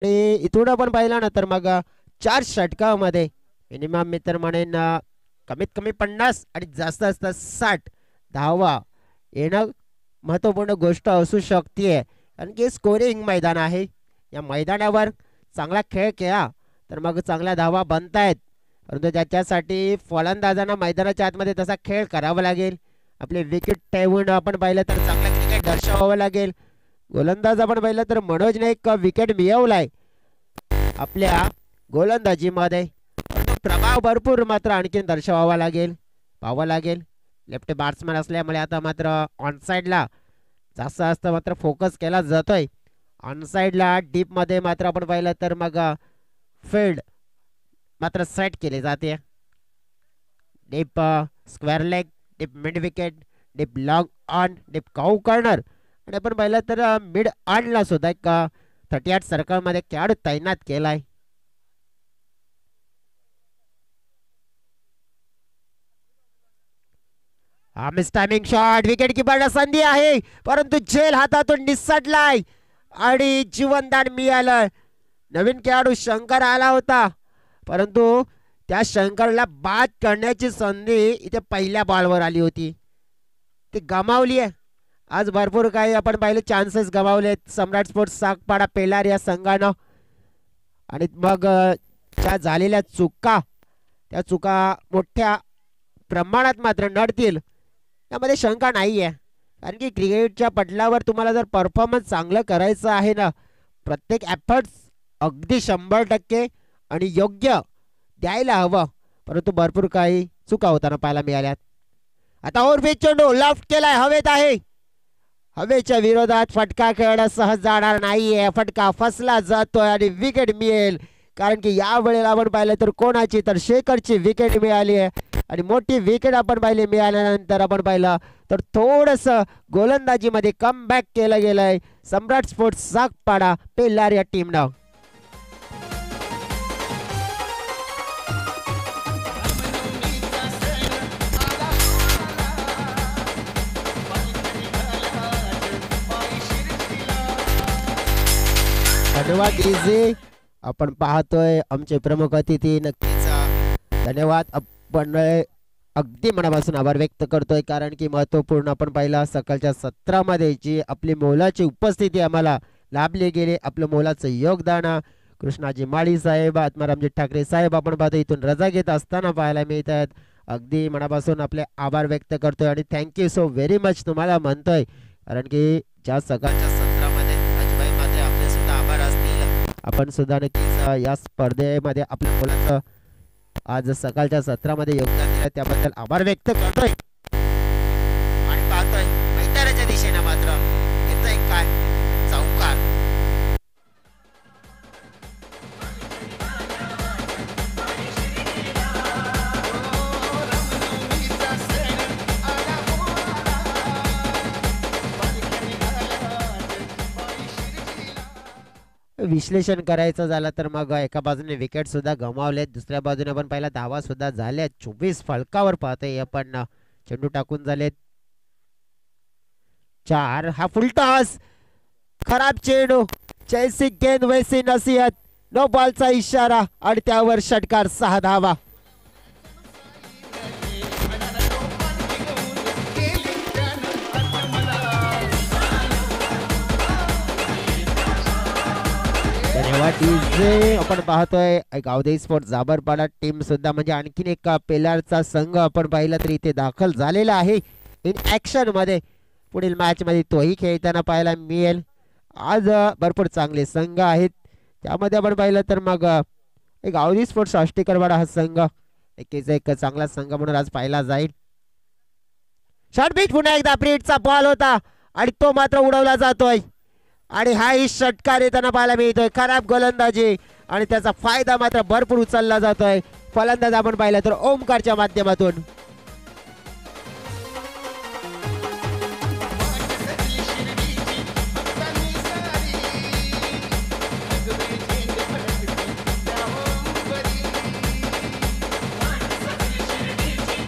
आणि इथून आपण पाहिलं ना तर मग 4 षटकामध्ये मिनिमम मी तर म्हणेन कमीत कमी 50 आणि जास्त जास्त 60 धावा येणं महत्त्वपूर्ण गोष्ट असू शकते. कारण की स्कोरिंग मैदान आहे. या मैदानावर चांगला खेळ खेळा तर मग चांगल्या धावा बनतायत. परंतु त्याच्यासाठी फलंदाजांना मैदानाच्या आतमध्ये तसा खेळ करावा लागेल. आपले विकेट ठेवून आपण पाहिलं तर चांगला क्रिकेट दर्शवावं लागेल. गोलंदाज आपण पाहिलं तर मनोज नाईक विकेट मिळवलाय आपल्या गोलंदाजीमध्ये. परंतु प्रभाव भरपूर मात्र आणखीन दर्शवावा लागेल, पाहावं लागेल. लेफ्ट बॅट्समॅन असल्यामुळे आता मात्र ऑनसाईडला जास्त जास्त मात्र फोकस केला जातोय. ऑनसाईडला डीपमध्ये मात्र आपण पाहिलं तर मग फील्ड मात्र सेट केली जाते. Deep square leg, deep mid wicket, deep long on, deep cow corner आणि आपण पाहिलं तर मिड ऑनला सुद्धा एक 38 सर्कलमध्ये खेळाडू तैनात केलाय. हा मिस टायमिंग शॉट, विकेट किपरला संधी आहे परंतु झेल हातातून निसटलाय आणि जीवनदान मिळालं. नवीन खेळाडू शंकर आला होता परंतु त्या शंकरला बाद करण्याची संधी इथे पहिल्या बॉलवर आली होती, ती गमावली आहे. आज भरपूर काही आपण पाहिले चान्सेस गमावलेत सम्राट स्पोर्ट्स सागपाडा पेलार या संघानं. आणि मग ज्या झालेल्या चुका त्या चुका मोठ्या प्रमाणात मात्र नडतील यामध्ये शंका नाही आहे. कारण की क्रिकेटच्या पटलावर तुम्हाला जर परफॉर्मन्स चांगलं करायचं आहे ना, प्रत्येक एफर्ट्स अगदी 100% आणि योग्य द्यायला हवं. परंतु भरपूर काही चुका होताना पाहायला मिळाल्यात. आता ओव्हर चेंडू लॉफ्ट केलाय, हवेत आहे. हवेच्या विरोधात फटका खेळणं सहज जाणार नाहीये. फटका फसला जातोय आणि विकेट मिळेल. कारण की या वेळेला आपण पाहिलं तर कोणाची तर शेखरची विकेट मिळाली आहे आणि मोठी विकेट आपण पाहिली. मिळाल्यानंतर आपण पाहिलं तर थोडस गोलंदाजीमध्ये कमबॅक केलं गेलंय सम्राट स्पोर्ट्स सागपाडा पेलार या टीमनं. धन्यवाद इझी. आपण पाहतोय आमचे प्रमुख अतिथी, नक्कीच धन्यवाद. आपण अगदी मनापासून आभार व्यक्त करतोय कारण की महत्त्वपूर्ण आपण पाहिलं सकाळच्या सत्रामध्ये जी आपली मोलाची उपस्थिती आम्हाला लाभली गेली, आपलं मोलाचं योगदान कृष्णाजी माळी साहेब, आत्मारामजी ठाकरे साहेब आपण पाहतो इथून रजा घेत असताना पाहायला मिळत आहेत. अगदी मनापासून आपले आभार व्यक्त करतोय आणि थँक्यू सो व्हेरी मच तुम्हाला म्हणतोय. कारण की ज्या सकाळच्या सत्रामध्ये अजबाई मात्रे आपले सुद्धा आभार असतील. आपण सुद्धा नक्कीच या स्पर्धेमध्ये आपल्या मुलाचं आज सकाळच्या सत्रामध्ये योगदान दिलं त्याबद्दल आभार व्यक्त करतोय. आणि पाहतोय मैदानाच्या दिशेने मात्र येतोय काय चौकार. विश्लेषण करायचं झालं तर मग एका बाजूने विकेट सुद्धा गमावलेत, दुसऱ्या बाजूने आपण पहिला धावा सुद्धा झाल्यात. 24 फलकावर पाहतोय आपण चेंडू टाकून झालेत 4. हा फुलटॉस, खराब चेंडू, जैसी गेंद वैसी नसीहत, नो बॉलचा इशारा आणि त्यावर षटकार 6 धावा. आपण पाहतोय गावदेवी स्पोर्ट जाबरपाडा टीम सुद्धा म्हणजे आणखीन एक पेलारचा संघ आपण पाहिला तर इथे दाखल झालेला आहे इन ऍक्शन मध्ये. पुढील मॅच मध्ये तोही खेळताना पाहायला मिळेल. आज भरपूर चांगले संघ आहेत त्यामध्ये आपण पाहिलं तर मग गावदेवी स्पोर्ट्स आष्टीकरवाडा हा संघ एक चांगला संघ म्हणून आज पाहिला जाईल. शॉर्ट पिच, पुन्हा एकदा ब्रीडचा बॉल होता आणि तो मात्र उडवला जातोय आणि हाही षटकार येताना पाहायला मिळतोय. खराब गोलंदाजी आणि त्याचा फायदा मात्र भरपूर उचलला जातोय. फलंदाज आपण पाहिलं तर ओमकारच्या माध्यमातून.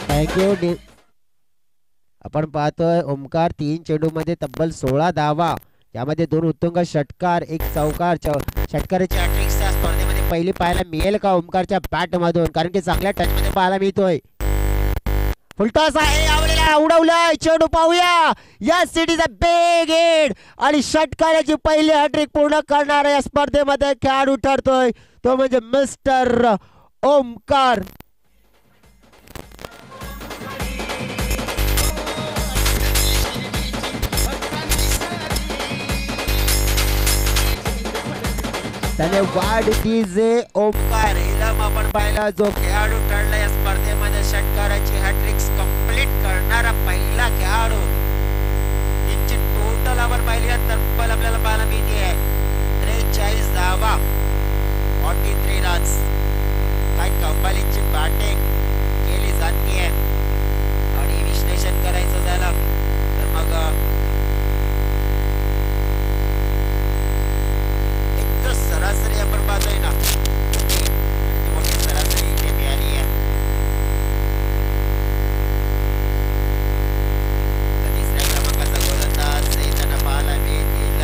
थँक्यू. आपण पाहतोय ओमकार 3 चेंडू मध्ये तब्बल 16 धावा, यामध्ये 2 उत्तुंग षटकार, 1 चौकार, षटकाराची हॅट्रिक स्पर्धेमध्ये पहिली पाहायला मिळेल का ओमकारच्या बॅट मधून, कारण की चांगल्या टच मध्ये पाहायला मिळतोय. फुलटॉस आहे, आवडलेला उडवलाय चेंडू, पाहूया या सिटीचा बिग हिट आणि षटकाराची पहिली हॅट्रिक पूर्ण करणारा या स्पर्धेमध्ये खेळाडू ठरतोय तो म्हणजे मिस्टर ओमकार. धन्यवाद डीजे ओमकार. इलम आपण पाहिला जो खेळाडू ठरला या स्पर्धेमध्ये षटकाराची हॅट्रिक्स कंप्लीट करणारा पहिला खेळाडू. त्यांची टोटल आपण पाहिली तब्बल आपल्याला पाहायला मिळते 43 धावा, 43 रन्स. काय कव्वालीची बॅटिंग केली जाते आणि विश्लेषण करायचं झालं तर मग सरासरी आपण पाहतोय ना, मोठी सरासरी इथे मिळाली आहे. तिसऱ्या क्रमांकाचा गोलंदाज येताना पाहायला मिळतील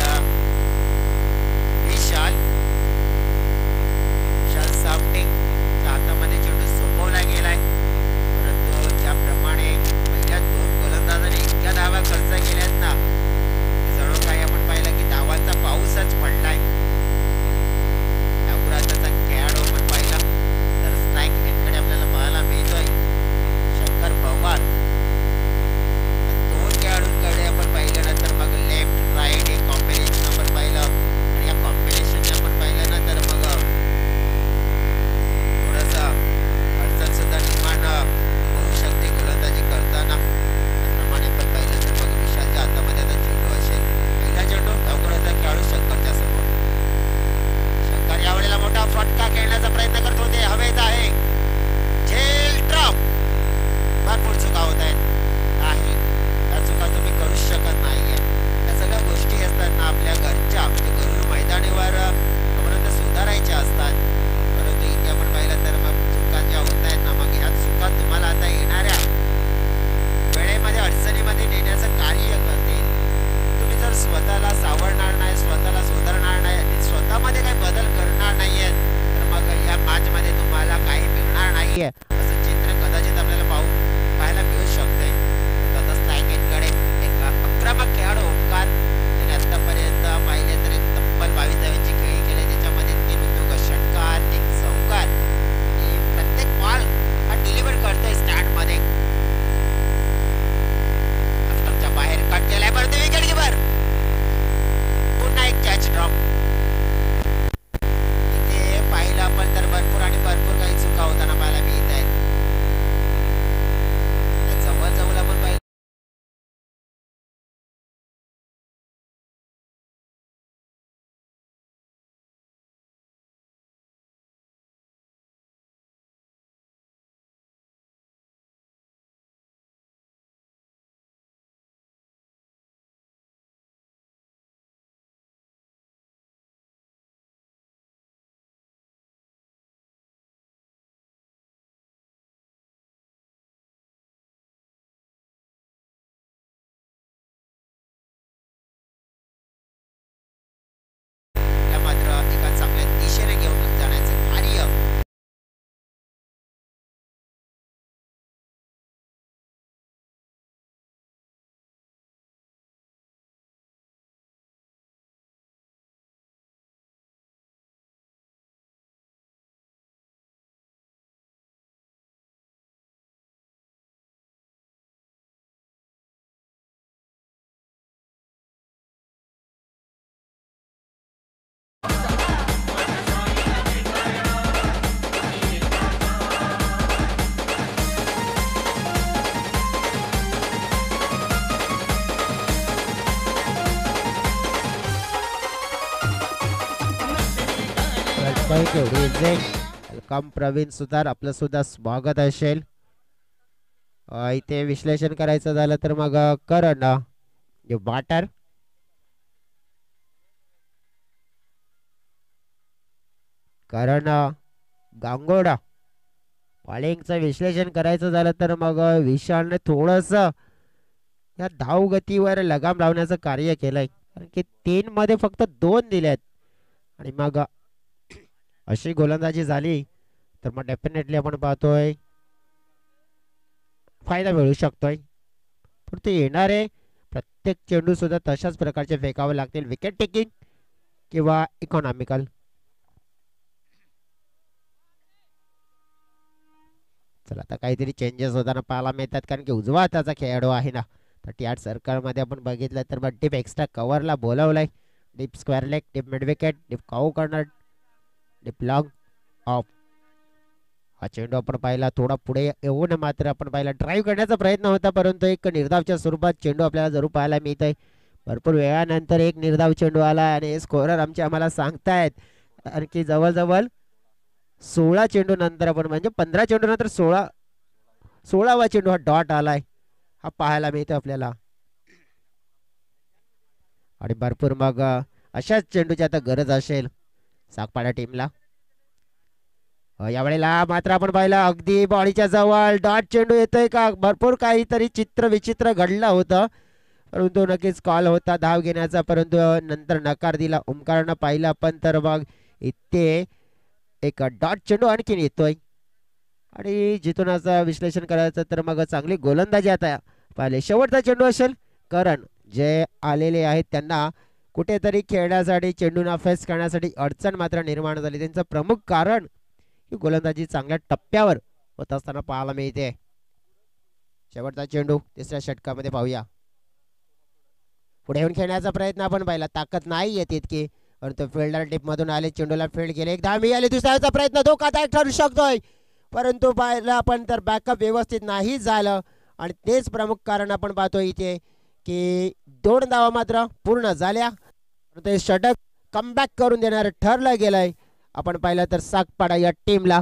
विशाल सावटे. हातामध्ये चेंडू सोपवला गेलाय, परंतु ज्याप्रमाणे पहिल्या 2 गोलंदाजांनी इतक्या धावा खर्च केल्यात ना, जणू काही आपण पाहिलं की धावांचा पाऊसच पडलाय. खेळाडू आपण पाहिला तर स्ट्राईक रेटकडे आपल्याला पाहायला मिळतोय शंकर पवार. 2 खेळाडूंकडे आपण पाहिल्यानंतर मग लेफ्ट राईट हे कॉम्बिनेशन आपण पाहिलं आणि या कॉम्बिनेशन आपण पाहिलं ना तर मग थोडासा अडचण सुद्धा निर्माण होऊ शकते गोलंदाजी करताना. त्याप्रमाणे आपण पाहिलं तर मग विशालच्या हातामध्ये आता चेंडू असेल. पहिला चेंडू धावकराचा खेळाडू शंकरच्या समोर. शंकर यावेळेला मोठा फटका खेळण्याचा प्रयत्न करत होते, हवेत आहे झेल ड्रॉप. भरपूर चुका होत आहेत. नाही, या चुका तुम्ही करू शकत नाहीये. या सगळ्या गोष्टी असतात ना आपल्या घरच्या म्हणजे घरून मैदानीवर आपण सुधारायच्या असतात, परंतु इथे आपण पाहिलं तर मग चुका ज्या होत आहेत ना, मग ह्या चुका तुम्हाला आता येणाऱ्या वेळेमध्ये अडचणीमध्ये नेण्याचं कार्य करते. तुम्ही जर स्वतःला सावरणार नाही, स्वतःला सुधारणार नाही, स्वतःमध्ये काही बदल करणार नाहीये तर मग या मॅच मध्ये तुम्हाला काही मिळणार नाहीये असं चित्र कदाचित आपल्याला पाहायला मिळू शकते. कडे एक आक्रमक खेळाडू ओमकार त्याने आतापर्यंत पाहिले तर तब्बल 22 धावांची खेळी केली, त्याच्यामध्ये 3 उद्योग षटकार, 1 चौकार. प्रत्येक बॉल हा डिलिव्हर करतोय स्टँड मध्ये. आफ्टरच्या बाहेर कट केलाय परंतु विकेट कीपर. पुन्हा एक कॅच ड्रॉप. इथे पाहिलं आपण तर भरपूर आणि भरपूर काही चुका होताना पाहायला मिळत आहेत. जवळ आपण पाहिलं वेलकम प्रवीण सुतार, आपलं सुद्धा स्वागत असेल. इथे विश्लेषण करायचं झालं तर मग करण बॅटर करण गांगोडा. बॉलिंगचं विश्लेषण करायचं झालं तर मग विशालने थोडस या धाव गतीवर लगाम लावण्याचं कार्य केलंय, कारण की 3 मध्ये फक्त 2 दिलेत आणि मग अशी गोलंदाजी झाली तर मग डेफिनेटली आपण पाहतोय फायदा मिळू शकतोय. पण ते येणारे प्रत्येक चेंडू सुद्धा तशाच प्रकारचे फेकावे लागतील, विकेट टेकिंग किंवा इकॉनॉमिकल. चला आता काहीतरी चेंजेस होताना पाहायला मिळतात, कारण की उजवा हाताचा खेळाडू आहे ना. 38 सर्कलमध्ये आपण बघितलं तर मग डीप एक्स्ट्रा कव्हरला बोलावलंय. Deep square leg, deep mid wicket, deep cow corner, deep long off. हा चेंडू आपण पाहिला थोडा पुढे येऊन मात्र आपण पाहिला ड्राईव्ह करण्याचा प्रयत्न होता, परंतु एक निर्धावच्या स्वरूपात चेंडू आपल्याला जरूर पाहायला मिळत आहे. भरपूर वेळानंतर एक निर्धाव चेंडू आला आणि स्कोरर आमचे आम्हाला सांगतायत, कारण की जवळजवळ 16 चेंडू नंतर आपण म्हणजे 15 चेंडू नंतर 16वा चेंडू हा डॉट आलाय, हा पाहायला मिळतो आपल्याला. आणि भरपूर मग अशाच चेंडूची आता गरज असेल सागपाडा टीमला. यावेळेला मात्र आपण पाहिलं अगदी बॉडीच्या जवळ डॉट चेंडू येतोय का, भरपूर काहीतरी चित्र विचित्र घडलं होतं, परंतु नक्कीच कॉल होता धाव घेण्याचा, परंतु नंतर नकार दिला ओमकारनं पाहिला. पण तर मग इथे एक डॉट चेंडू आणखीन येतोय आणि जिथून असं विश्लेषण करायचं तर मग चांगली गोलंदाजी आता पाहिले. शेवटचा चेंडू असेल, कारण जे आलेले आहेत त्यांना कुठेतरी खेळण्यासाठी चेंडूना फेस करण्यासाठी अडचण मात्र निर्माण झाली. त्यांचं प्रमुख कारण ही गोलंदाजी चांगल्या टप्प्यावर होत असताना पाहायला मिळते. शेवटचा चेंडू तिसऱ्या षटकामध्ये पाहूया. पुढे येऊन खेळण्याचा प्रयत्न आपण पाहिला, ताकद नाही येत इतकी, परंतु फिल्डर टिप मधून आले, चेंडूला फील्ड केले, एक धाव मिळाली. दुसऱ्याचा प्रयत्न धोकादायक ठरू शकतोय, परंतु पाहिलं आपण तर बॅकअप व्यवस्थित नाही झालं आणि तेच प्रमुख कारण आपण पाहतो इथे की 2 धावा मात्र पूर्ण झाल्या. ते षटक कमबॅक करून देणार ठरलं गेलंय. आपण पाहिलं तर सागपाडा या टीमला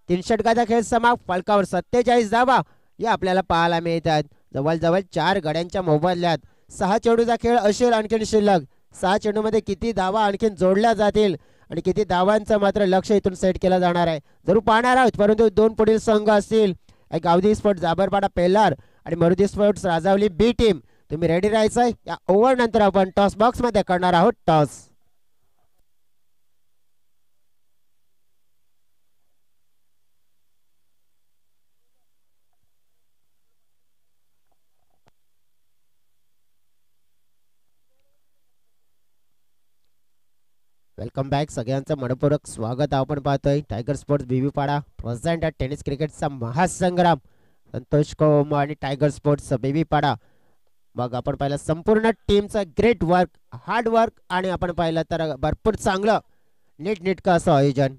3 षटकाचा खेळ समाप्त, फलकावर 47 धावा या आपल्याला पाहायला मिळतात. जवळजवळ 4 गड्यांच्या मोबदल्यात 6 चेंडूचा खेळ असेल आणखीन शिल्लक. 6 चेंडूमध्ये किती धावा आणखीन जोडल्या जातील आणि किती धावांचं मात्र लक्ष इथून सेट केलं जाणार आहे जरूर पाहणार आहोत. परंतु 2 पुढील संघ असतील, एक गावदी स्पोर्ट्स जाबरपाडा पेल्लार आणि मरुदी स्पोर्ट्स राजावली बी टीम. तुम्ही रेडी राहायचंय. या ओव्हर नंतर आपण टॉस बॉक्स मध्ये करणार आहोत टॉस. वेलकम बॅक, सगळ्यांचं मनपूर्वक स्वागत. आपण पाहतोय टायगर स्पोर्ट्स बेबीपाडा प्रेझेंट टेनिस क्रिकेटचा महासंग्राम. संतोष कोम आणि टायगर स्पोर्ट्स बेबीपाडा. मग आपण पाहिलं संपूर्ण टीमचं ग्रेट वर्क, हार्ड वर्क आणि आपण पाहिलं तर भरपूर चांगलं नीटनेटकं असं आयोजन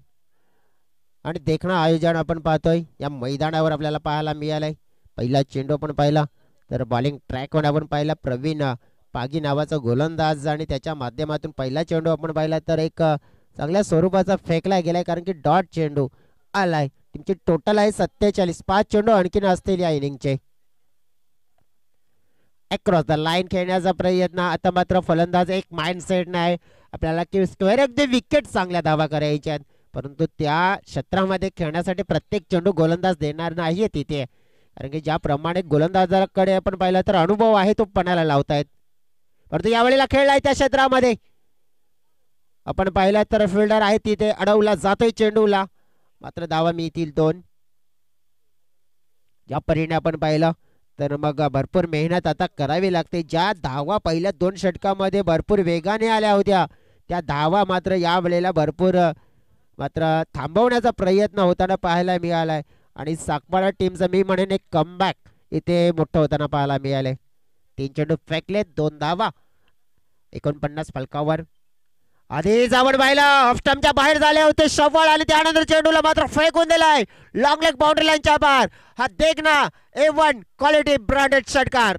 आणि देखणं आयोजन आपण पाहतोय या मैदानावर आपल्याला पाहायला मिळालंय. पहिला चेंडू आपण पाहिला तर बॉलिंग ट्रॅकवर आपण पाहिला प्रवीण पागी नावाचा गोलंदाज आणि त्याच्या माध्यमातून पहिला चेंडू आपण पाहिला तर एक चांगल्या स्वरूपाचा फेकला गेलाय, कारण की डॉट चेंडू आलाय. टीमची टोटल आहे 47, 5 चेंडू आणखीन असतील या इनिंगचे. अक्रॉस द लाईन खेळण्याचा प्रयत्न. आता मात्र फलंदाज एक माइंडसेट नाही आपल्याला की स्क्वेअर अगदी विकेट चांगल्या धावा करायच्यात, परंतु त्या क्षेत्रामध्ये खेळण्यासाठी प्रत्येक चेंडू गोलंदाज देणार नाहीये तिथे, कारण की ज्याप्रमाणे गोलंदाजाकडे आपण पाहिलं तर अनुभव आहे तो पणाला लावतायत. परंतु यावेळेला खेळलाय त्या क्षेत्रामध्ये आपण पाहिलं तर फिल्डर आहे तिथे अडवला जातोय चेंडूला, मात्र धावा मिळतील 2. ज्या परीने आपण पाहिलं तर मग भरपूर मेहनत आता करावी लागते. ज्या धावा पहिल्या 2 षटकामध्ये भरपूर वेगाने आल्या होत्या त्या धावा मात्र या वेळेला भरपूर मात्र थांबवण्याचा प्रयत्न होताना पाहायला मिळालाय आणि सागपाडा टीमचं मी म्हणेन एक कमबॅक इथे मोठं होताना पाहायला मिळालंय. 3 चेंडू फेकले, 2 धावा, 49 फलकावर. आधी जावड पाहिला ऑफस्टंपच्या बाहेर झाले होते शवळ आणि त्यानंतर चेंडूला मात्र फेकून दिलाय लॉंग लेग बाउंड्री लाईनच्या बाहेर. हा देखना A1 क्वालिटी ब्रँडेड षटकार.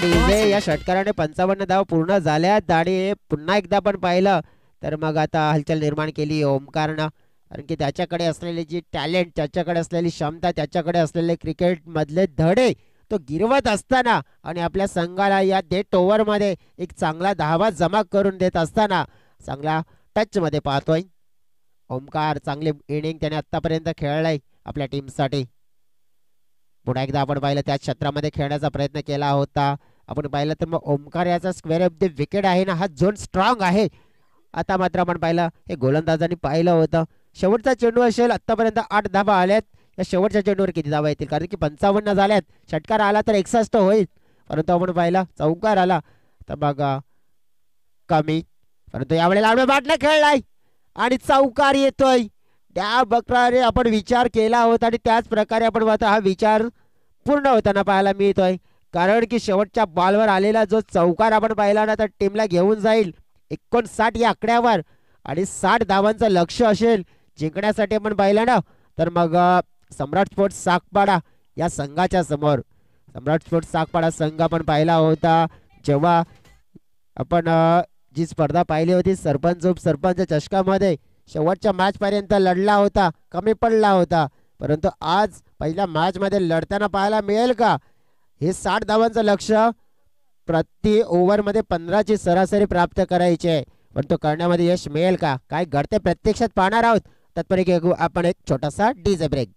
डीजे या षटकाराने 55 धाव पूर्ण झाल्यात आणि पुन्हा एकदा पण पाहिलं तर मग आता हलचल निर्माण केली ओमकारनं, कारण की त्याच्याकडे असलेली जी टॅलेंट, त्याच्याकडे असलेली क्षमता, त्याच्याकडे असलेले क्रिकेट मधले धडे तो गिरवत असताना आणि आपल्या संघाला या डेट ओव्हरमध्ये एक चांगला धावा जमा करून देत असताना चांगला टच मध्ये पाहतोय ओमकार. चांगली इनिंग त्याने आतापर्यंत खेळलाय आपल्या टीमसाठी. पुन्हा एकदा आपण पाहिलं त्याच क्षेत्रामध्ये खेळण्याचा प्रयत्न केला होता. आपण पाहिलं तर मग ओमकार याचा स्क्वेअर ऑफ द विकेट आहे ना, हा झोन स्ट्रॉंग आहे. आता मात्र आपण पाहिलं हे गोलंदाजांनी पाहिलं होतं. शेवटचा चेंडू असेल, आतापर्यंत 8 धावा आल्यात. या शेवटच्या चेंडूवर किती धावा येतील, कारण की 55 झाल्यात. षटकार आला तर 61 होईल, परंतु आपण पाहिला चौकार आला तर बघा कमी. परंतु यावेळेला आपण बाटला खेळलाय आणि चौकार येतोय. त्या प्रकारे आपण विचार केला होता आणि त्याच प्रकारे आपण आता हा विचार पूर्ण होताना पाहायला मिळतोय. कारण की शेवटच्या बॉलवर आलेला जो चौकार आपण पाहिला ना, तर टीमला घेऊन जाईल 59 या आकड्यावर आणि 60 धावांचं लक्ष असेल जिंकण्यासाठी. आपण पाहिलं ना तर मग सम्राट स्पोर्ट्स सागपाडा या संघाच्या समोर, सम्राट स्पोर्ट्स सागपाडा संघ आपण पाहिला होता जेव्हा आपण जी स्पर्धा पाहिली होती सरपंच उपसरपंच चषकामध्ये, शेवटच्या मॅच पर्यंत लढला होता, कमी पडला होता. परंतु आज पहिल्या मॅच मध्ये लढताना पाहायला मिळेल का हे 60 धावांचं लक्ष प्रति ओव्हरमध्ये 15ची सरासरी प्राप्त करायची आहे, पण तो करण्यामध्ये यश मिळेल का, काय घडते प्रत्यक्षात पाहणार आहोत. तत्परी आपण एक छोटासा डीजे ब्रेक.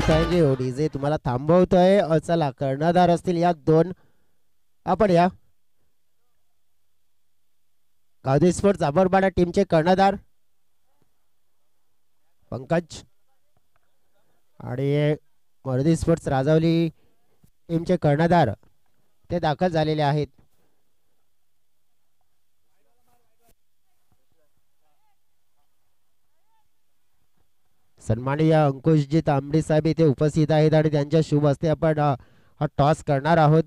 थँक्यू डीजे, तुम्हाला थांबवतोय. चला कर्णधार असतील या दोन. आपण या गावदेवी स्पोर्ट्स जाबरपाडा टीमचे कर्णधार पंकज आणि मरुदी स्पोर्ट्स राजावली टीमचे कर्णधार ते दाखल झालेले आहेत. सन्माननीय अंकुशजी तांबडी साहेब इथे उपस्थित आहेत आणि त्यांच्या शुभ हस्ते आपण हा टॉस करणार आहोत.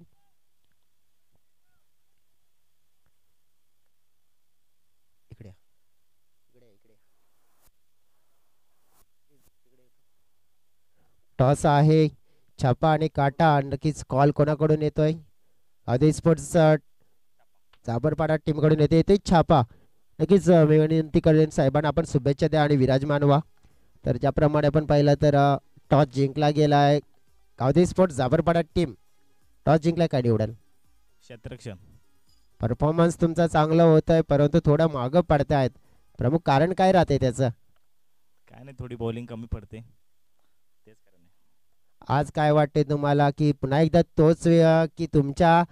टॉस आहे, छापा आणि काटा. नक्कीच कॉल कोणाकडून येतोय? आधी स्पोर्ट्स जाबरपाडा टीम कडून येते छापा. नक्कीच मी विनंती करेन साहेबांना आपण शुभेच्छा द्या आणि विराजमान व्हा. तर ज्याप्रमाणे आपण पाहिलं तर टॉस जिंकला गेलाय. गावदेवी स्पोर्ट्स जाबरपाडा टीम टॉस जिंकलाय, काय निवडाल? क्षेत्ररक्षण. परफॉर्मन्स तुमचा चांगला होत आहे, परंतु थोडं मागं पडतायत. प्रमुख कारण काय राहते त्याचं? काय नाही, थोडी बॉलिंग कमी पडते, तेच कारण आहे. आज काय वाटते तुम्हाला की पुन्हा एकदा तोच की तुमच्या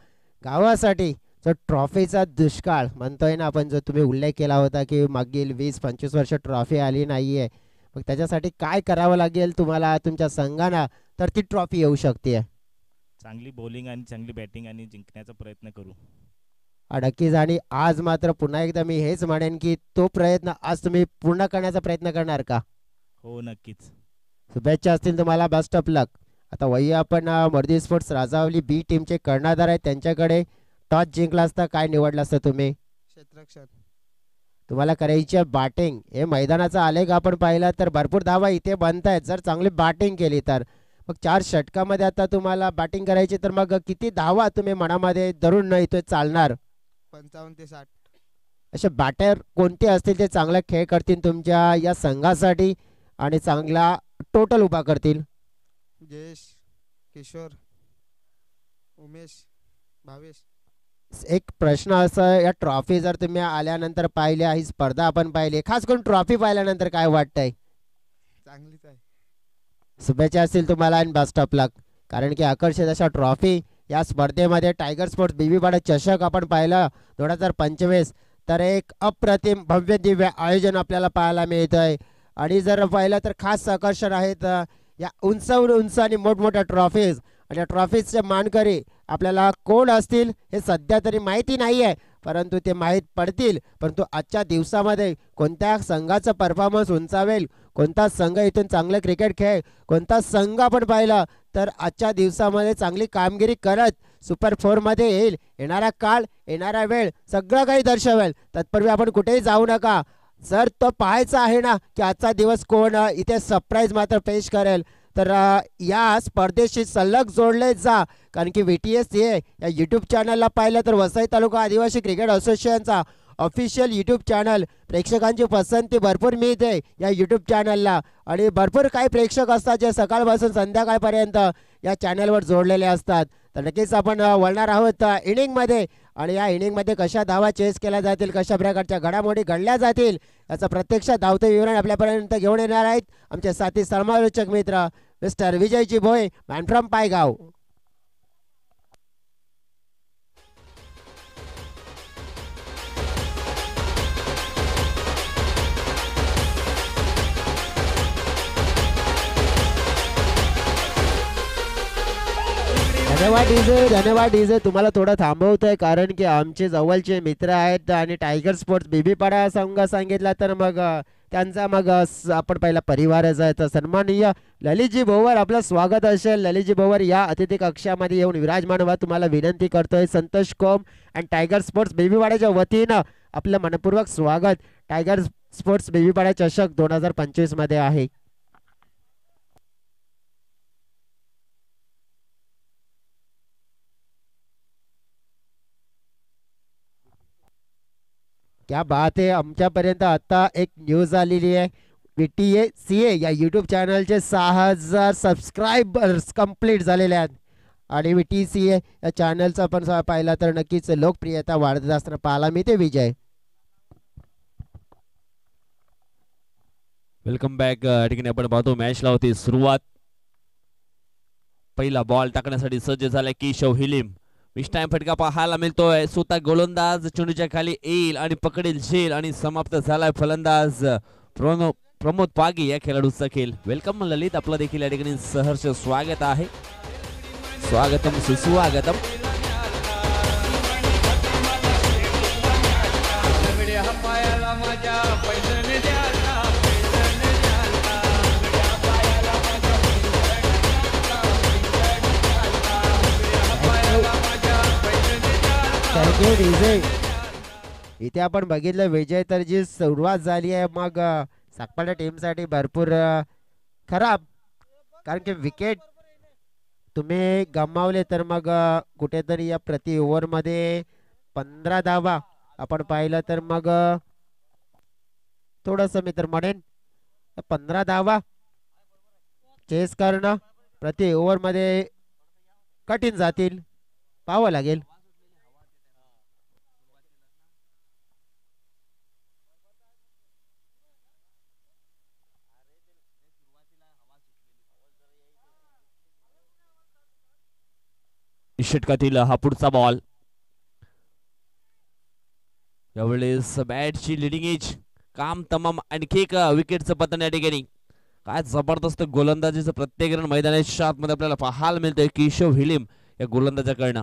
गावासाठी जो ट्रॉफीचा दुष्काळ म्हणतोय ना आपण, जो तुम्ही उल्लेख केला होता की मागील 20-25 वर्ष ट्रॉफी आली नाहीये, मग त्याच्यासाठी काय करावं लागेल तुम्हाला तुमच्या संघाला तर ती ट्रॉफी येऊ शकते? चांगली बॉलिंग आणि चांगली बॅटिंग आणि जिंकण्याचा प्रयत्न करू. नक्कीच. आणि आज मात्र पुन्हा एकदा मी हेच म्हणेन की तो प्रयत्न आज तुम्ही पूर्ण करण्याचा प्रयत्न करणार का? हो नक्कीच. शुभेच्छा असतील तुम्हाला, बेस्ट ऑफ लक. आता वही आपण मरुदी स्पोर्ट्स राजावली बी टीमचे कर्णधार आहेत, त्यांच्याकडे टॉस जिंकला असता काय निवडला असता तुम्ही? क्षेत्ररक्षण. तुम्हाला करायची बॅटिंग. हे मैदानाचा आलेख आपण पाहिला तर भरपूर धावा इथे बनतायत जर चांगली बॅटिंग केली तर. मग 4 षटकामध्ये आता तुम्हाला बॅटिंग करायची तर मग किती धावा तुम्ही मनामध्ये धरून नाही तो चालणार? 55 ते 60. असे बॅटर कोणते असतील ते चांगला खेळ करतील तुमच्या या संघासाठी आणि चांगला टोटल उभा करतील? जयेश, किशोर, उमेश, भावेश. एक प्रश्न असा, या ट्रॉफी जर तुम्ही आल्यानंतर पाहिल्या, ही स्पर्धा आपण पाहिली, खास करून ट्रॉफी पाहिल्यानंतर काय वाटतंय? चांगलीच आहे. शुभेच्छा असतील तुम्हाला आणि बेस्ट ऑफ लक. कारण की आकर्षित अशा ट्रॉफी या स्पर्धेमध्ये टायगर स्पोर्ट्स बीबीपाडा चषक आपण पाहिलं 2025, तर एक अप्रतिम भव्य दिव्य आयोजन आपल्याला पाहायला मिळत आहे. आणि जर पाहिलं तर खास आकर्षण आहेत या उंचावर उंच आणि मोठमोठ्या ट्रॉफीज. आणि या ट्रॉफीजचे मानकरी आपल्याला कोण असतील हे सध्या तरी माहिती नाही आहे, परंतु ते माहीत पडतील. परंतु आजच्या दिवसामध्ये कोणत्या संघाचा परफॉर्मन्स उंचावेल, कोणता संघ इथून चांगलं क्रिकेट खेळ, कोणता संघ आपण पाहिला तर आजच्या दिवसामध्ये चांगली कामगिरी करत सुपर 4 मध्ये येईल. येणारा काळ, येणारा वेळ सगळं काही दर्शवेल. तत्पूर्वी आपण कुठेही जाऊ नका. जर तो पाहायचा आहे ना की आजचा दिवस कोण इथे सरप्राईज मात्र पेश करेल, तर या स्पर्धेशी सलग जोडले जा. कारण की VTS या यूट्यूब चॅनलला पाहिलं तर वसई तालुका आदिवासी क्रिकेट असोसिएशनचा ऑफिशियल यूट्यूब चॅनल. प्रेक्षकांची पसंती भरपूर मिळते या यूट्यूब चॅनलला आणि भरपूर काही प्रेक्षक असतात जे सकाळपासून संध्याकाळपर्यंत या चॅनलवर जोडलेले असतात. तर नक्कीच आपण वळणार आहोत इनिंगमध्ये आणि या इनिंगमध्ये कशा धावा चेस केल्या जातील, कशा प्रकारच्या घडामोडी घडल्या जातील याचं प्रत्यक्षात धावते विवरण आपल्यापर्यंत घेऊन येणार आहेत आमचे साथी समालोचक मित्र mister Vijayji Bhoye, man from Paigaon. धन्यवाद डीजे. तुम्हाला थोडं थांबवतोय कारण की आमचे जवळचे मित्र आहेत आणि टायगर स्पोर्ट्स बीबीपाडा संघ सांगितला तर मग त्यांचा मग आपण पहिला परिवारच आहे. तर सन्माननीय ललितजी भोवर आपलं स्वागत असेल. ललितजी भोवर या अतिथी कक्षामध्ये येऊन विराजमान व्हा तुम्हाला विनंती करतोय. संतोष कोम अँड टायगर स्पोर्ट्स बीबीपाड्याच्या वतीनं आपलं मनपूर्वक स्वागत. टायगर स्पोर्ट्स बीबीपाडा चषक 2025 मध्ये आहे. क्या बात आहे. आमच्यापर्यंत आता एक न्यूज आलेली आहे. VTCA या यूट्यूब चॅनलचे 6000 सबस्क्रायबर्स कंप्लीट झालेले आहेत आणि VTCA या चॅनलचा आपण पाहिला तर नक्कीच लोकप्रियता वाढत असताना पाहायला मिळते. विजय वेलकम बॅक. या ठिकाणी आपण पाहतो मॅचला होती सुरुवात. पहिला बॉल टाकण्यासाठी सज्ज झालाय केशव हिलिम. मिस टाइम फटका पाहायला मिळतोय. स्वतः गोलंदाज चेंडूच्या खाली येईल आणि पकडेल झेल आणि समाप्त झालाय फलंदाज प्रमोद पागी या खेळाडूचा खेळ. वेलकम ललित, आपलं देखील या ठिकाणी सहर्ष स्वागत आहे. स्वागतम सुस्वागतम. इथे आपण बघितलं विजय तर जी सुरुवात झाली आहे मग साकपाडा टीमसाठी भरपूर खराब, कारण की विकेट तुम्ही गमावले तर मग कुठेतरी या प्रति ओव्हरमध्ये 15 धावा आपण पाहिलं तर मग थोडंसं मी तर म्हणेन 15 धावा चेस करणं प्रति ओव्हरमध्ये कठीण जातील, पाहावं लागेल. षटकातील हा पुढचा बॉल. यावेळेस बॅटची लिडिंग एज काम तमाम. आणखी एक विकेटचं पतन या ठिकाणी. काय जबरदस्त गोलंदाजीचं प्रत्येक रन मैदानाच्या आतमध्ये आपल्याला पाहायला मिळतंय केशव हिलिम या गोलंदाजाकडनं.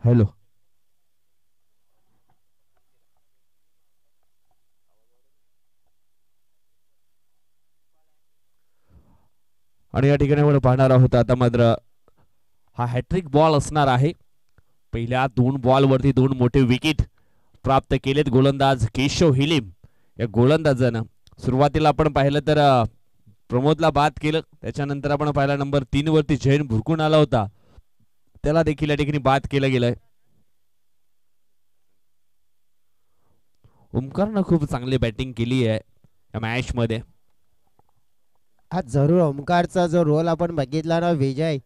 हॅलो, आणि या ठिकाणी आपण पाहणार आहोत आता मात्र हा हॅट्रिक बॉल असणार आहे. पहिल्या 2 बॉल वरती 2 मोठे विकेट प्राप्त केलेत गोलंदाज केशव हिलिम या गोलंदाजानं. सुरुवातीला आपण पाहिलं तर प्रमोदला बाद केलं, त्याच्यानंतर आपण पाहिला नंबर 3 वरती जैन भुरकून आला होता, त्याला देखील या ठिकाणी बाद केलं गेलंय. ओमकारनं खूप चांगली बॅटिंग केली आहे या मॅच मध्ये. हा जरूर ओमकारचा जो रोल आपण बघितला ना विजय,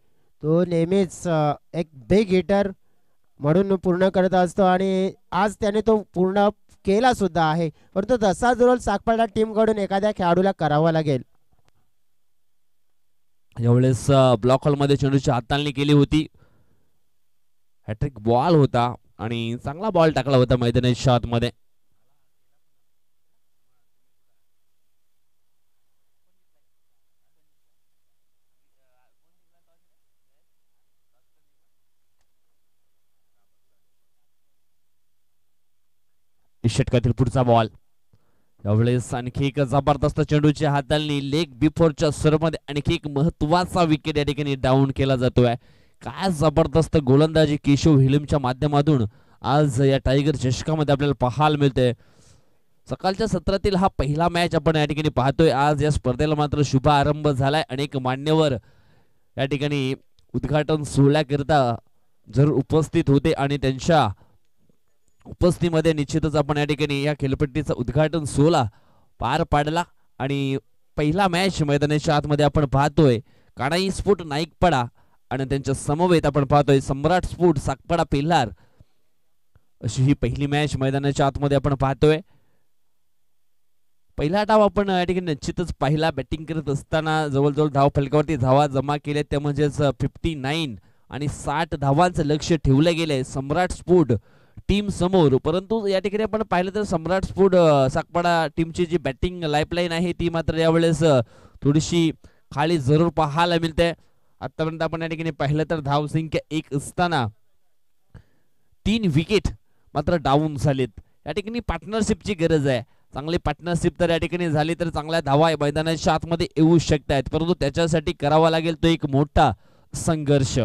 तो नेहमीच एक बिग हिटर म्हणून पूर्ण करत असतो आणि आज त्याने तो पूर्ण केला सुद्धा आहे. परंतु तसाच रोल साकपाडा टीम कडून एखाद्या खेळाडूला करावा लागेल. यावेळेस ब्लॉक हॉल मध्ये चेंडूची हाताळणी केली होती. हॅट्रिक बॉल होता, आणि चांगला बॉल टाकला होता मैदानाच्या आतमध्ये. षटकातील पुढचा बॉल. यावेळेस आणखी एक जबरदस्त चेंडूच्या हाताळणी लेग बिफोरच्या स्वरूपामध्ये आणखी एक महत्वाचा विकेट या ठिकाणी डाऊन केला जातोय. काय जबरदस्त गोलंदाजी केशव हिलिमच्या माध्यमातून आज या टायगर चषकामध्ये आपल्याला पाहायला मिळते. सकाळच्या सत्रातील हा पहिला मॅच आपण या ठिकाणी पाहतोय. आज या स्पर्धेला मात्र शुभ आरंभ झालाय. अनेक मान्यवर या ठिकाणी उद्घाटन सोहळ्याकरिता जरूर उपस्थित होते आणि त्यांच्या उपस्थितीमध्ये निश्चितच आपण या ठिकाणी या खेळपट्टीचा उद्घाटन सोहळा पार पाडला. आणि पहिला मॅच मैदानाच्या आतमध्ये आपण पाहतोय काणाई स्फोट नाईकपाडा आणि त्यांच्या समवेत आपण पाहतोय सम्राट स्फोट साकपाडा पेल्हार, अशी ही पहिली मॅच मैदानाच्या आतमध्ये आपण पाहतोय. पहिला डाव आपण या ठिकाणी निश्चितच पहिला बॅटिंग करत असताना जवळजवळ धाव फलकावरती धावा जमा केल्या, त्या म्हणजेच 59 आणि 60 धावांचं लक्ष ठेवलं गेलंय सम्राट स्फोट टीम समोर. परंतु या ठिकाणी आपण पाहिलं तर सम्राट स्फोट साकपाडा टीमची जी बॅटिंग लाईफलाईन आहे ती मात्र यावेळेस थोडीशी खाली जरूर पाहायला मिळते. आतापर्यंत आपण या ठिकाणी पाहिलं तर धावसंख्या 1 असताना 3 विकेट मात्र डाऊन झालेत. या ठिकाणी पार्टनरशिपची गरज आहे. चांगली पार्टनरशिप तर या ठिकाणी झाली तर चांगल्या धावा मैदानाच्या आतमध्ये येऊ शकतात, परंतु त्याच्यासाठी करावा लागेल तो एक मोठा संघर्ष.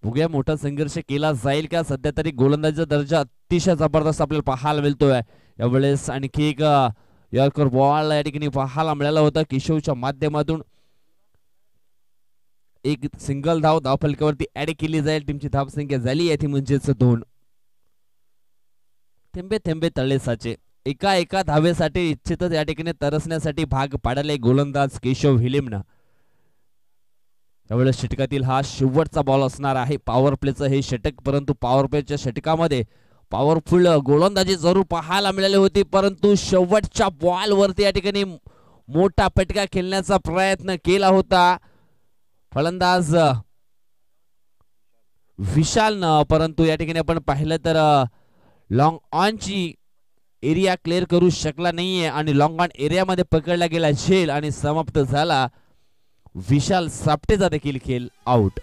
बघूया मोठा संघर्ष केला जाईल का. सध्या तरी गोलंदाजीचा दर्जा अतिशय जबरदस्त आपल्याला पाहायला मिळतोय. यावेळेस आणखी एक यॉर्कर बॉल या ठिकाणी पाहायला मिळाला होता केशवच्या माध्यमातून. एक सिंगल धाव धावफलकावरती ऍड केली जाईल. टीमची धावसंख्या झाली आहे ती म्हणजेच 2. थेंबे थेंबे तळे साचे. एका एका धावेसाठी इच्छितच या ठिकाणी तरसण्यासाठी भाग पाडले गोलंदाज केशव हिलिमनं. यावेळेस षटकातील हा शेवटचा बॉल असणार आहे. पॉवर प्लेचं हे षटक, परंतु पॉवर प्लेच्या षटकामध्ये पॉवरफुल गोलंदाजी जरूर पाहायला मिळाली होती, परंतु शेवटच्या बॉल वरती या ठिकाणी मोठा फटका खेळण्याचा प्रयत्न केला होता फलंदाज विशालनं, परंतु या ठिकाणी आपण पाहिलं तर लॉंग ऑनची एरिया क्लिअर करू शकला नाहीये आणि लॉंग ऑन एरियामध्ये पकडला गेला झेल आणि समाप्त झाला विशाल सापटेचा देखील खेळ आउट.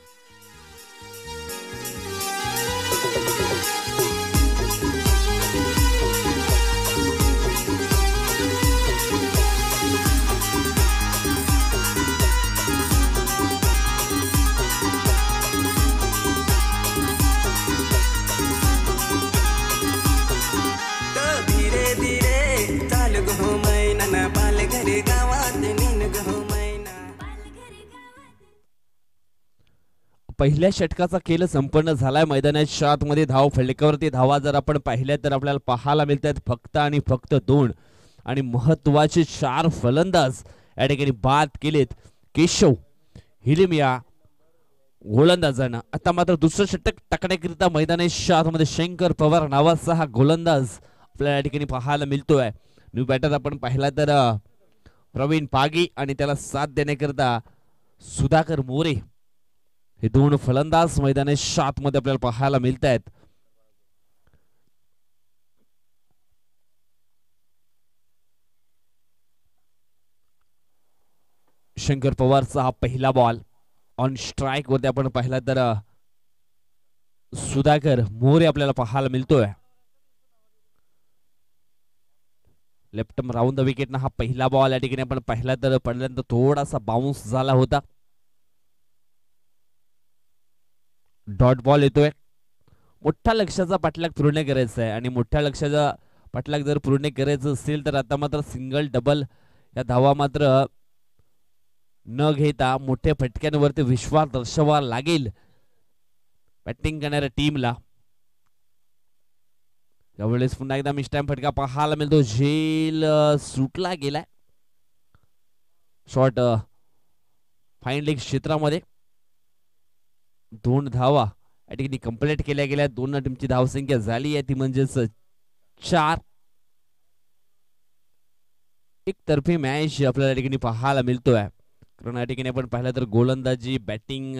पहिल्या षटकाचा खेळ संपन्न झालाय. मैदानाच्या आतमध्ये धाव फलकावरती धावा जर आपण पाहिल्या तर आपल्याला पाहायला मिळतात फक्त आणि फक्त 2 आणि महत्वाचे 4 फलंदाज या ठिकाणी बाद केलेत केशव हिलिम या गोलंदाजांना. आता मात्र दुसरं षटक टाकण्याकरिता मैदानाच्या आतमध्ये शंकर पवार नावाचा हा गोलंदाज आपल्याला या ठिकाणी पाहायला मिळतोय. न्यू बॅटर आपण पाहिला तर प्रवीण पागी आणि त्याला साथ देण्याकरिता सुधाकर मोरे हे 2 फलंदाज मैदानाच्या आतमध्ये आपल्याला पाहायला मिळत आहेत. शंकर पवारचा हा पहिला बॉल ऑन स्ट्राइक वरती आपण पाहिला तर सुधाकर मोरे आपल्याला पाहायला मिळतोय. लेफ्ट राऊंड द विकेट ना हा पहिला बॉल या ठिकाणी आपण पाहिला तर पडल्यानंतर थोडासा बाउन्स झाला होता. डॉट बॉल येतोय. मोठ्या लक्ष्याचा पाठलाग पूर्ण करायचा आहे आणि मोठ्या लक्ष्याचा पाठलाग जर पूर्ण करायचं असेल तर आता मात्र सिंगल डबल या धावा मात्र न घेता मोठ्या फटक्यांवरती विश्वास दर्शवावा लागेल बॅटिंग करणाऱ्या टीमला. यावेळेस पुन्हा एकदा मिस टाइम फटका पाहायला मिळतो. झेल सुटला गेलाय. शॉट फाईन लेग क्षेत्रामध्ये 2 धावा या ठिकाणी कंप्लीट केल्या गेल्या. 2 टीमची धावसंख्या झाली आहे ती म्हणजेच 4. एक तर्फी मॅच आपल्याला या ठिकाणी पाहायला मिळतोय. कारण या ठिकाणी आपण पाहिलं तर गोलंदाजी बॅटिंग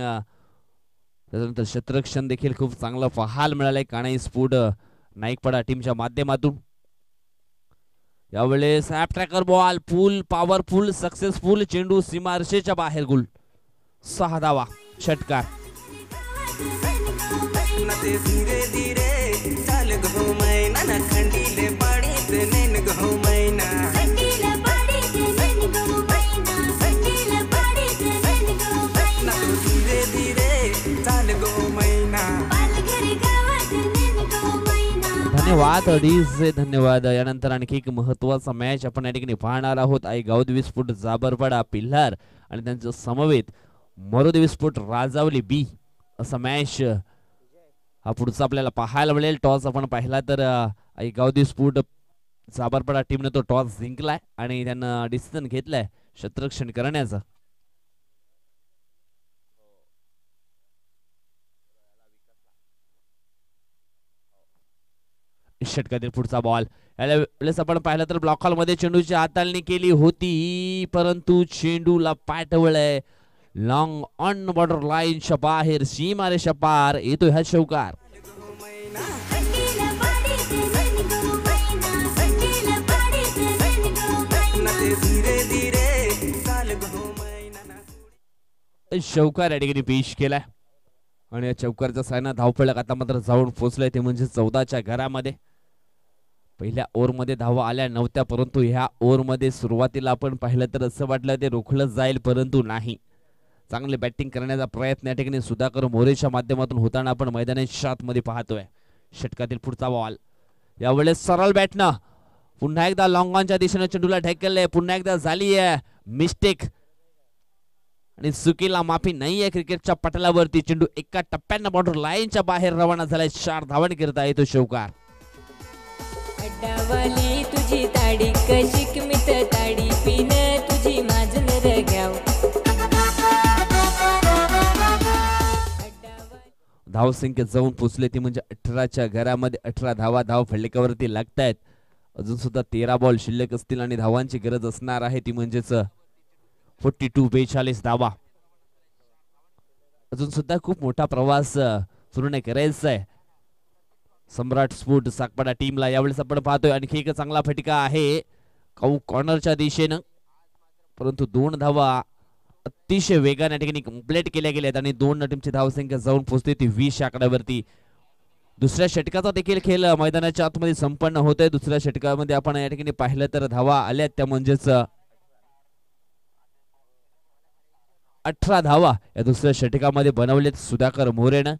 त्याच्यानंतर क्षेत्ररक्षण देखील खूप चांगलं पाहायला मिळालंय कानाई स्पोर्ट नाईकपाडा टीमच्या माध्यमातून. यावेळेस ॲप ट्रॅकर बॉल फुल पॉवरफुल सक्सेसफुल चेंडू सीमारेषेच्या बाहेर गोल. 6 धावा षटकार. धन्यवाद अडीच धन्यवाद. यानंतर आणखी एक महत्वाचा मॅच आपण या ठिकाणी पाहणार आहोत. आई गाव दिविस्फोट जाबरपाडा पिल्हार आणि त्यांचं समवेत मरो दिविस्फोट राजावली बी असा मॅच हा पुढचा आपल्याला पाहायला मिळेल. टॉस आपण पाहिला तर आई गाव दिविस्फोट जाबरपाडा टीमने तो टॉस जिंकलाय आणि त्यांना डिसिजन घेतलाय क्षेत्ररक्षण करण्याचा. षटकातील पुढचा बॉल. यावेळेस आपण पाहिलं तर ब्लॉक हॉल मध्ये चेंडूची हाताळणी केली होती परंतु चेंडूला पाठवलंय लॉंग ऑन बॉर्डर लाईनच्या बाहेर सीमारेषा पार येतोय हा चौकार. चौकार या ठिकाणी पेश केलाय आणि या चौकारचा सायना धावफलक आता मात्र जाऊन पोहोचलाय ते म्हणजे 14च्या घरामध्ये. पहिल्या ओव्हरमध्ये धावा आल्या नव्हत्या परंतु ह्या ओव्हरमध्ये सुरुवातीला आपण पाहिलं तर असं वाटलं ते रोखलं जाईल परंतु नाही. चांगले बॅटिंग करण्याचा प्रयत्न या ठिकाणी सुधाकर मोरेच्या माध्यमातून होताना आपण मैदानाच्या आतमध्ये पाहतोय. षटकातील पुढचा बॉल. यावेळेस सरळ बॅटनं पुन्हा एकदा लॉंग ऑनच्या दिशेने चेंडूला ढकलले. पुन्हा एकदा झाली आहे मिस्टेक आणि चुकीला माफी नाहीये क्रिकेटच्या पटलावरती. चेंडू एका टप्प्यानं बॉर्डर लाईनच्या बाहेर रवाना झालाय. 4 धावन करता येतो चौकार. अड्डावाली तुझी ताडी कशी किमित ताडी पिन तुझी माझं नर घ्याव. धावसंख्या जाऊन पोचले ती म्हणजे 18च्या घरामध्ये 18 धावा धाव फलकावरती लागतायत. अजून सुद्धा 13 बॉल शिल्लक असतील आणि धावांची गरज असणार आहे ती म्हणजेच 42 धावा. अजून सुद्धा खूप मोठा प्रवास पूर्ण करायचा आहे सम्राट स्पोर्ट साकपाडा टीमला. यावेळेस आपण पाहतोय आणखी एक चांगला फटका आहे कॉर्नरच्या दिशेनं परंतु 2 धावा अतिशय वेगाने ठिकाणी कंप्लीट केल्या गेल्यात आणि 2 टीमची धावसंख्या जाऊन पोहोचते ती 20 आकड्यावरती. दुसऱ्या षटकाचा देखील खेळ मैदानाच्या आतमध्ये संपन्न होतोय. दुसऱ्या षटकामध्ये आपण या ठिकाणी पाहिलं तर धावा आल्यात त्या म्हणजेच 18 धावा या दुसऱ्या षटकामध्ये बनवलेत सुधाकर मोरेनं.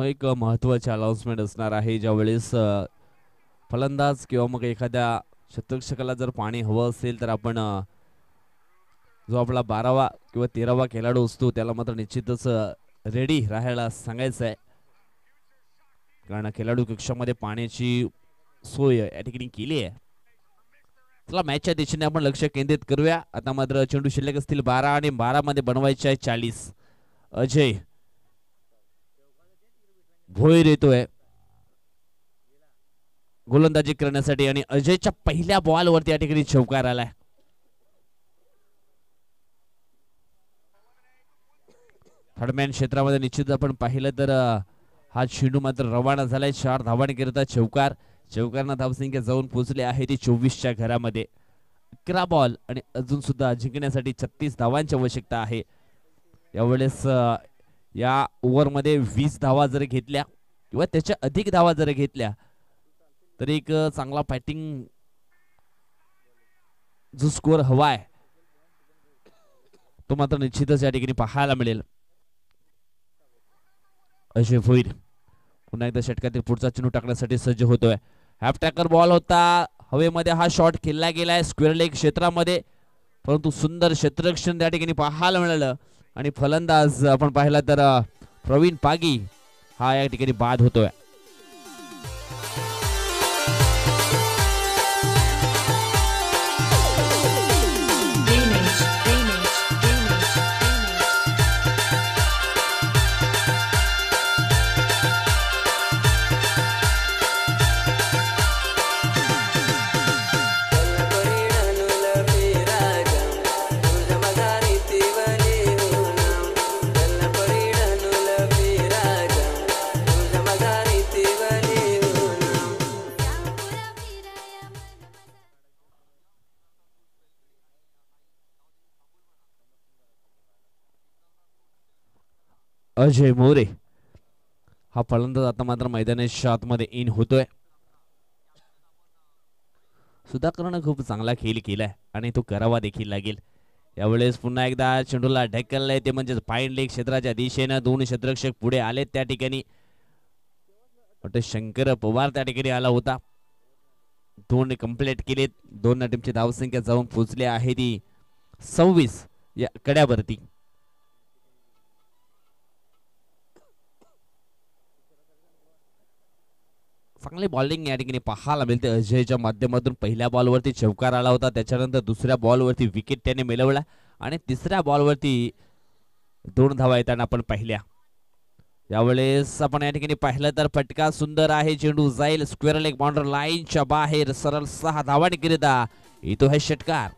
एक महत्त्वाची अनाउन्समेंट असणार आहे. ज्यावेळेस फलंदाज किंवा मग एखाद्या शतकषकाला जर पाणी हवं असेल तर आपण जो आपला 12वा किंवा 13वा खेळाडू असतो त्याला मात्र निश्चितच रेडी राहायला सांगायचं आहे कारण खेळाडू कक्षामध्ये पाण्याची सोय या ठिकाणी केली आहे. चला मॅचच्या दिशेने आपण लक्ष केंद्रित करूया. आता मात्र चेंडू शिल्लक असतील 12 आणि 12 मध्ये बनवायचे आहे 40. अजय भोईर येतोय गोलंदाजी करण्यासाठी आणि अजयच्या पहिल्या बॉल वरती या ठिकाणी चौकार आलाय. थर्डमॅन क्षेत्रामध्ये निश्चित आपण पाहिलं तर हा चेंडू मात्र रवाना झालाय. 4 धावांनी करता चौकार. चौकारना धावसंख्या जाऊन पोहोचली आहे ती 24च्या घरामध्ये. 11 बॉल आणि अजून सुद्धा जिंकण्यासाठी 36 धावांची आवश्यकता आहे. यावेळेस या ओव्हरमध्ये 20 धावा जर घेतल्या किंवा त्याच्या अधिक धावा जर घेतल्या तर एक चांगला फॅटिंग जो स्कोअर हवाय तो मात्र निश्चितच या ठिकाणी पाहायला मिळेल. अजय भोईर पुन्हा एकदा षटकातील पुढचा चेंडू टाकण्यासाठी सज्ज होतोय. हॅफ टॅकर बॉल होता. हवेमध्ये हा शॉट खेळला गेलाय स्क्वेअर लेग क्षेत्रामध्ये, परंतु सुंदर क्षेत्ररक्षण त्या ठिकाणी पाहायला मिळालं आणि फलंदाज आपण पाहिला तर प्रवीण पागी हा या ठिकाणी बाद होतोय. अजय मोरे हा फलंदाज आता मात्र मैदानाच्या आतमध्ये इन होतोय. सुधाकरनं खूप चांगला खेळ केलाय आणि तो करावा देखील लागेल. यावेळेस पुन्हा एकदा चेंडूला ढकललंय ते म्हणजे फाईन लेग क्षेत्राच्या दिशेनं 2 क्षेत्ररक्षक पुढे आले. त्या ठिकाणी शंकर पवार त्या ठिकाणी आला होता. 2 कंप्लीट केलेत. 2 टीमची धावसंख्या जाऊन पोहोचली आहे ती 26 या कड्यावरती. चांगली बॉलिंग या ठिकाणी पाहायला मिळते. अजयच्या माध्यमातून पहिल्या बॉलवरती चौकार आला होता, त्याच्यानंतर दुसऱ्या बॉलवरती विकेट त्याने मिळवला आणि तिसऱ्या बॉलवरती 2 धावा येताना आपण पाहिल्या. यावेळेस आपण या ठिकाणी पाहिलं तर फटका सुंदर आहे. चेंडू जाईल स्क्वेअर लेग बाउंड्री लाईनच्या बाहेर. सरळ 6 धावांनी करिता येतो हे षटकार.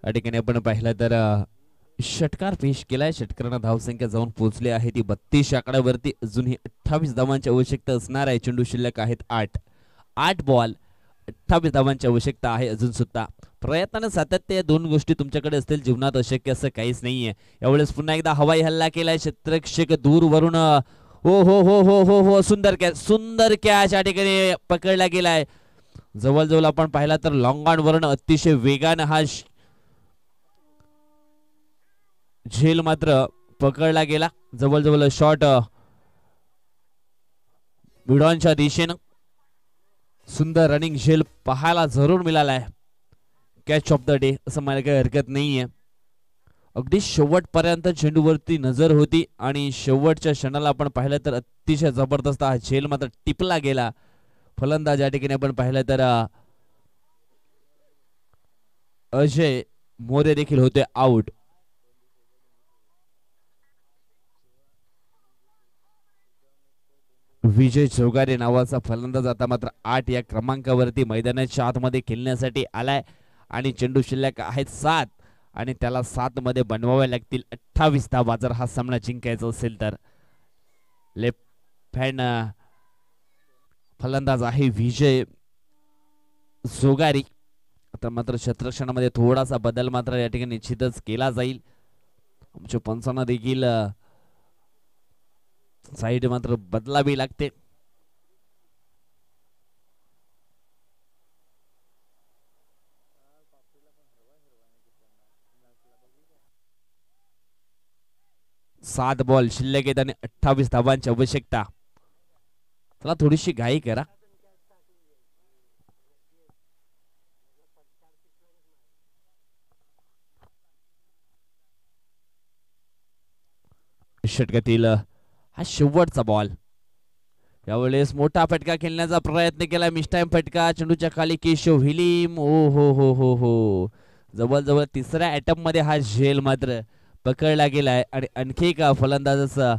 या ठिकाणी आपण पाहिलं तर षटकार पेश केलाय. षटकारांना धावसंख्या जाऊन पोहोचली आहे ती 32 आकड्यावरती. अजूनही 28 धावांची आवश्यकता असणार आहे. चेंडू शिल्लक आहेत 8 बॉल 28 धावांची आवश्यकता आहे. अजून सुद्धा प्रयत्न सातत्य या 2 गोष्टी तुमच्याकडे असतील जीवनात अशक्य असं काहीच नाहीये. यावेळेस पुन्हा एकदा हवाई हल्ला केलाय. क्षेत्ररक्षक दूर वरून हो हो हो हो हो हो सुंदर कॅच या ठिकाणी पकडला गेलाय. जवळजवळ आपण पाहिला तर लॉंग ऑन वरून अतिशय वेगानं हा झेल मात्र पकडला गेला. जवळजवळ शॉट बिडॉनच्या दिशेनं सुंदर रनिंग झेल पाहायला जरूर मिळालाय. कॅच ऑफ द डे असं मला काही हरकत नाहीये. अगदी शेवटपर्यंत चेंडूवरती नजर होती आणि शेवटच्या क्षणाला आपण पाहिलं तर अतिशय जबरदस्त हा झेल मात्र टिपला गेला. फलंदाज या ठिकाणी आपण पाहिलं तर अजय मोरे देखील होते आउट. विजय चौगारे नावाचा फलंदाज आता मात्र 8 या क्रमांकावरती मैदानाच्या आतमध्ये खेळण्यासाठी आलाय आणि चेंडू शिल्लक आहेत 7 आणि त्याला 7 मध्ये बनवावे लागतील 28 धावा जर हा सामना जिंकायचा असेल तर. लेफ्ट हँड फलंदाज आहे विजय जोगारी. आता मात्र क्षेत्ररक्षणामध्ये थोडासा बदल मात्र या ठिकाणी निश्चितच केला जाईल. आमच्या पंचांना देखील साईड मात्र बदलावी लागते. सात बॉल शिल्लक आहेत आणि 28 धावांची आवश्यकता. चला थोडीशी घाई करा. षटकातील हा शेवटचा बॉल. यावेळेस मोठा फटका खेळण्याचा प्रयत्न केला. मिस टाइम फटका. चेंडूच्या खाली केशव हिलीम. ओ हो हो हो हो जवळजवळ तिसऱ्या अटेम्प्ट मध्ये हा झेल मात्र पकडला गेलाय आणि आणखी एक फलंदाजाचा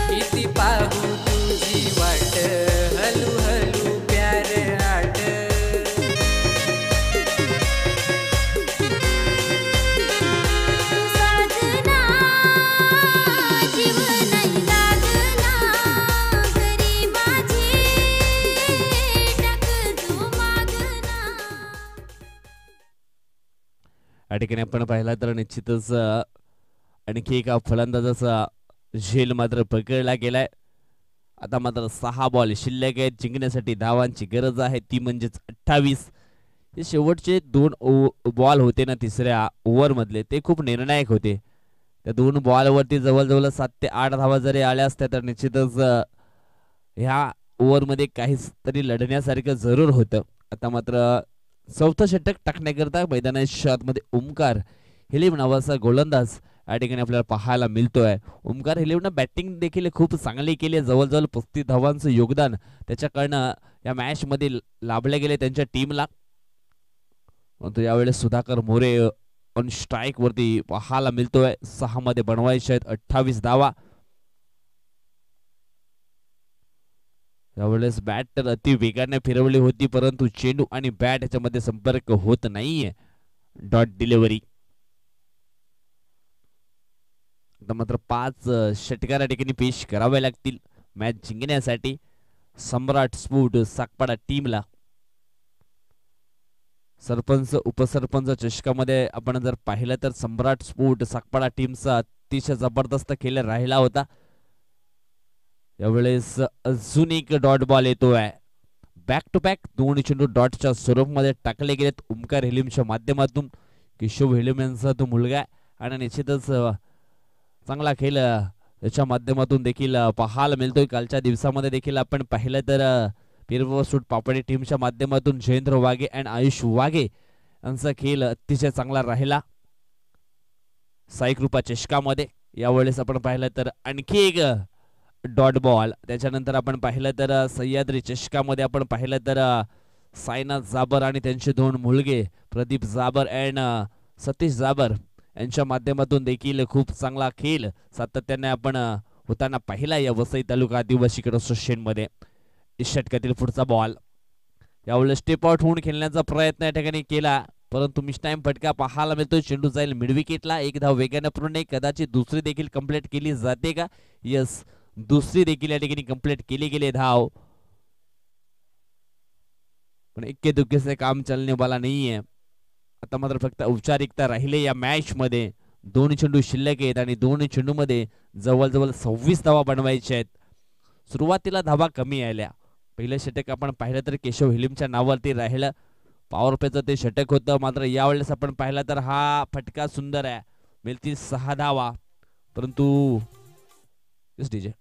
किती पाहू तुझी वाट हलू हलू प्यार आट या ठिकाणी आपण पाहिला तर निश्चितच आणखी एका फलंदाजाचा झेल मात्र पकडला गेलाय. आता मात्र 6 बॉल शिल्लक आहेत. जिंकण्यासाठी धावांची गरज आहे ती म्हणजेच 28. हे शेवटचे 2 बॉल होते ना तिसऱ्या ओव्हर मधले ते खूप निर्णायक होते. त्या 2 बॉलवरती जवळजवळ 7 ते 8 धावा जरी आल्या असत्या तर निश्चितच ह्या ओव्हरमध्ये काहीच तरी लढण्यासारखं जरूर होतं. आता मात्र चौथं षटक टाकण्याकरता मैदानाच्या आतमध्ये ओमकार हिलिम नावाचा गोलंदाज या ठिकाणी आपल्याला पाहायला मिळतोय. ओमकार हिलिमनं बॅटिंग देखील खूप चांगली केली. जवळजवळ 35 धावांचं योगदान त्याच्याकडनं या मॅच मध्ये लाभले गेले त्यांच्या टीमला. परंतु यावेळेस सुधाकर मोरे ऑन स्ट्राईक वरती पाहायला मिळतोय. 6 मध्ये बनवायचे आहेत 28 धावा. यावेळेस बॅट तर अति वेगाने फिरवली होती परंतु चेंडू आणि बॅट याच्यामध्ये संपर्क होत नाहीये. Dot delivery. मात्र 5 षटकार या ठिकाणी पेश करावे लागतील मॅच जिंकण्यासाठी सम्राट स्पोर्ट साकपाडा टीमला. सरपंच उपसरपंच चषकामध्ये आपण जर पाहिलं तर सम्राट स्पोर्ट साकपाडा टीमचा अतिशय जबरदस्त खेळ राहिला होता. यावेळेस अजून एक डॉट बॉल येतोय. बॅक टू बॅक 2 चेंडू डॉटच्या स्वरूपामध्ये टाकले गेलेत ओमकार हिलिमच्या माध्यमातून. केशव हिलिम यांचा तो मुलगा आणि निश्चितच चांगला खेळ याच्या माध्यमातून देखील पाहायला मिळतोय. कालच्या दिवसामध्ये देखील आपण पाहिलं तर पिरवसूट पापडी टीमच्या माध्यमातून जयेंद्र वाघे आणि आयुष वाघे यांचा खेळ अतिशय चांगला राहिला साई कृपा चषकामध्ये. यावेळेस आपण पाहिलं तर आणखी एक डॉट बॉल. त्याच्यानंतर आपण पाहिलं तर सह्याद्री चषकामध्ये आपण पाहिलं तर साईनाथ जाबर आणि त्यांचे 2 मुलगे प्रदीप जाबर अँड सतीश जाबर यांच्या माध्यमातून देखील खूप चांगला खेळ सातत्याने आपण होताना पाहिला या वसई तालुका आदिवासी क्रिकेट असोसिएशन मध्ये. षटकातील पुढचा बॉल. यावेळेस स्टेप आउट होऊन खेळण्याचा प्रयत्न या ठिकाणी केला परंतु मिस टाइम फटका पाहायला मिळतोय. चेंडू जाईल मिड विकेटला. 1 धाव वेगाने पूर्ण. कदाचित दुसरी देखील कंप्लीट केली जाते का? यस, दुसरी देखील या ठिकाणी कंप्लीट केली गेली धाव. पण इक्के दुक्के से काम चलने वाला नाहीये. आता मात्र फक्त औपचारिकता राहिले या मॅच मध्ये. 2 चेंडू शिल्लक आहेत आणि 2 चेंडू मध्ये जवळजवळ 26 धावा बनवायच्या आहेत. सुरुवातीला धावा कमी आल्या. पहिलं षटक आपण पाहिलं तर केशव हिलिमच्या नावावरती राहिलं. पॉवर प्लेचं ते षटक होतं. मात्र यावेळेस आपण पाहिलं तर हा फटका सुंदर आहे. मिळतील 6 धावा परंतु डीजे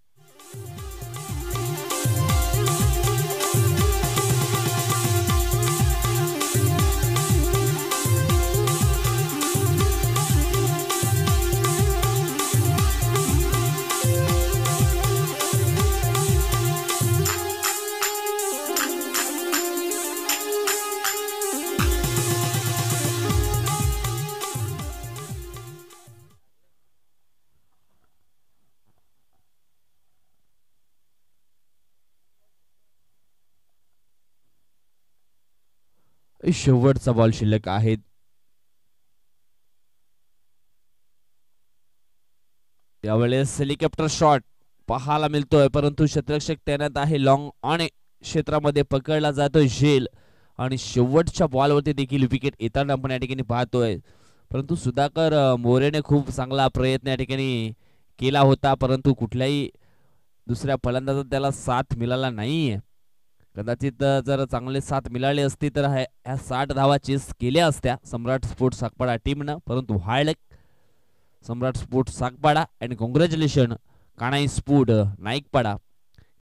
शेवटचा बॉल शिल्लक आहे. यावेळेस हेलिकॉप्टर शॉट पाहायला मिळतोय परंतु क्षेत्ररक्षक तैनात आहे. लॉंग ऑन क्षेत्रामध्ये पकडला जातोय झेल आणि शेवटच्या बॉलवरती देखील विकेट येताना आपण या ठिकाणी पाहतोय. परंतु सुधाकर मोरेने खूप चांगला प्रयत्न या ठिकाणी केला होता परंतु कुठल्याही दुसऱ्या फलंदाजात त्याला साथ मिळाला नाहीये. कदाचित जर चांगले साथ मिळाली असती तर ह्या 60 धावा चेस केल्या असत्या सम्राट स्पोर्ट्स साकपाडा टीमनं. परंतु hard Samrat sports Sakpada and congratulation Kanai sport नाईकपाडा